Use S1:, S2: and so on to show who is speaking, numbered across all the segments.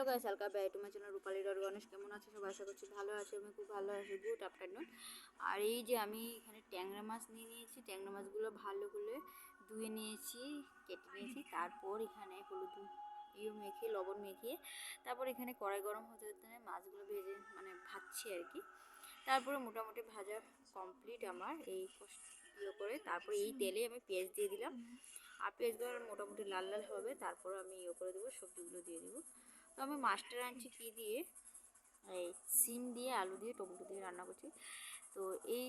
S1: Hello guys, হালকা ব্যাটুমের জন্য রূপালী dot Ganesh কেমন আছে সবাই? আশা করছি ভালো আছে। আমি খুব ভালো আছি। Good afternoon. আর এই যে আমি এখানে ট্যাংরা মাছ নিয়ে নিয়েছি। ট্যাংরা মাছগুলো ভালো করে ধুয়ে নিয়েছি, কেটে নিয়েছি। তারপর এখানে হলুদ মেখে লবণ মেখিয়ে তারপর এখানে কড়াই গরম হতে হতে মাছগুলো ভেজে ভাজছি আর কি। তারপরে মোটামুটি ভাজা কমপ্লিট আমার এই করে। তারপরে এই তেলে আমি পেঁয়াজ দিয়ে দিলাম। আর পেঁয়াজগুলো মোটামুটি লাল লাল হবে। তারপর আমি করে দেবো, সবজিগুলো দিয়ে দেবো। তো আমি মাছটা রাঁধছি কী দিয়ে, এই সিম দিয়ে, আলু দিয়ে, টমেটো দিয়ে রান্না করছি। তো এই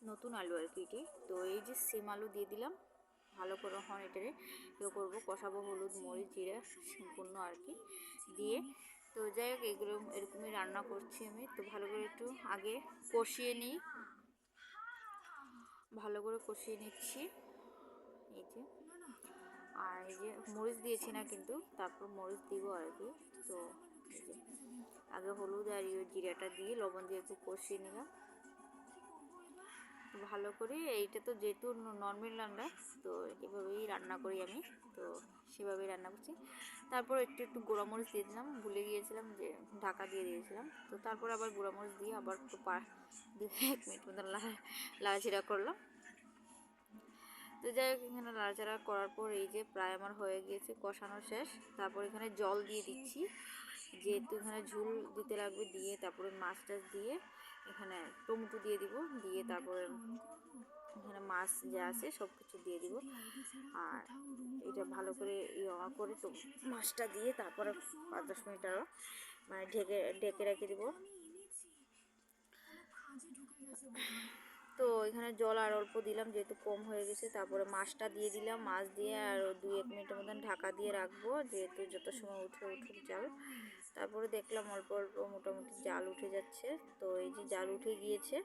S1: নতুন আলু আর কি এটি। তো এই যে সিম আলু দিয়ে দিলাম, ভালো করে এটারে করবো, কষাবো, হলুদ মরিচ জিরা সম্পূর্ণ আর কি দিয়ে। তো যাই হোক, এগুলো এরকমই রান্না করছি আমি। তো ভালো করে একটু আগে কষিয়ে নিই, ভালো করে কষিয়ে নিচ্ছি। এই যে, আর এই যে মরিচ দিয়েছি না কিন্তু, তারপর মরিচ দিব আর কি। তো এই যে আগে হলুদ আর জিরাটা দিয়ে লবণ দিয়ে একটু কষিয়ে নিলাম ভালো করে। এইটা তো যেহেতু নর্মাল রান্না, তো এভাবেই রান্না করি আমি, তো সেভাবেই রান্না করছি। তারপর একটু একটু গুঁড়ামরিচ দিয়ে দিলাম, ভুলে গিয়েছিলাম যে ঢাকা দিয়ে দিয়েছিলাম। তো তারপর আবার গুঁড়ামরিচ দিয়ে আবার একটু 1 মিনিট মতো লাড়াচাড়া করলাম। তো যাই হোক, এখানে নাড়াচাড়া করার পর এই যে প্রায় আমার হয়ে গিয়েছে, কষানো শেষ। তারপর এখানে জল দিয়ে দিচ্ছি, যেহেতু এখানে ঝোল দিতে লাগবে। দিয়ে তারপরে মাছ টাছ দিয়ে এখানে টমেটো দিয়ে দিব, দিয়ে তারপরে এখানে মাছ যা আছে সব কিছু দিয়ে দিব। আর এটা ভালো করে করে তো মাছটা দিয়ে তারপরে 5-10 মিনিট আরও ঢেকে রেখে দিব। তো এখানে জল আর অল্প দিলাম, যেহেতু কম হয়ে গেছে। তারপরে মাছটা দিয়ে দিলাম, মাছ দিয়ে আর 2-1 মিনিটের মতন ঢাকা দিয়ে রাখবো, যেহেতু যত সময় উঠুক জাল। তারপরে দেখলাম অল্প অল্প মোটামুটি জাল উঠে যাচ্ছে। তো এই যে জাল উঠে গিয়েছে।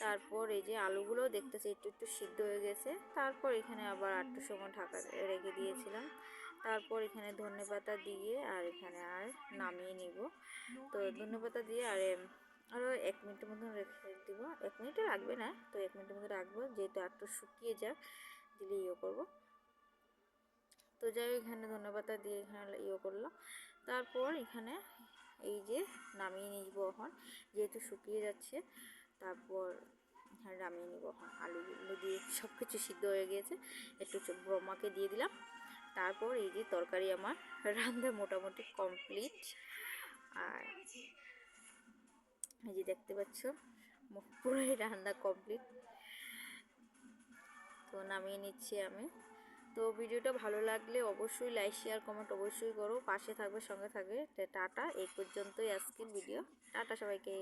S1: তারপর এই যে আলুগুলো দেখতেছি একটু একটু সিদ্ধ হয়ে গেছে। তারপর এখানে আবার একটু সময় ঢাকা রেখে দিয়েছিলাম। তারপর এখানে ধনেপাতা দিয়ে আর এখানে আর নামিয়ে নিব। তো ধনেপাতা দিয়ে আরও 1 মিনিটের মতন রেখে দিব। 1 মিনিটও লাগবে না, তো 1 মিনিটের মতো রাখবো, যেহেতু একটু শুকিয়ে যাক দিলে করবো। তো যাই হোক, এখানে ধনেপাতা দিয়ে এখানে করলাম। তারপর এখানে এই যে নামিয়ে নিব এখন, যেহেতু শুকিয়ে যাচ্ছে। তারপর এখানে নামিয়ে নিব এখন, আলুগুলো দিয়ে সব কিছু সিদ্ধ হয়ে গিয়েছে। একটু ব্রহ্মাকে দিয়ে দিলাম। তারপর এই যে তরকারি আমার রান্না মোটামুটি কমপ্লিট। আর এই যে দেখতে পাচ্ছ পুরোই রান্না কমপ্লিট। তো নামিয়ে নিচ্ছি আমি। তো ভিডিওটা ভালো লাগলে অবশ্যই লাইক শেয়ার কমেন্ট অবশ্যই করো, পাশে থাকবে, সঙ্গে থাকবে। টাটা, এই পর্যন্তই আজকের ভিডিও। টাটা সবাইকে।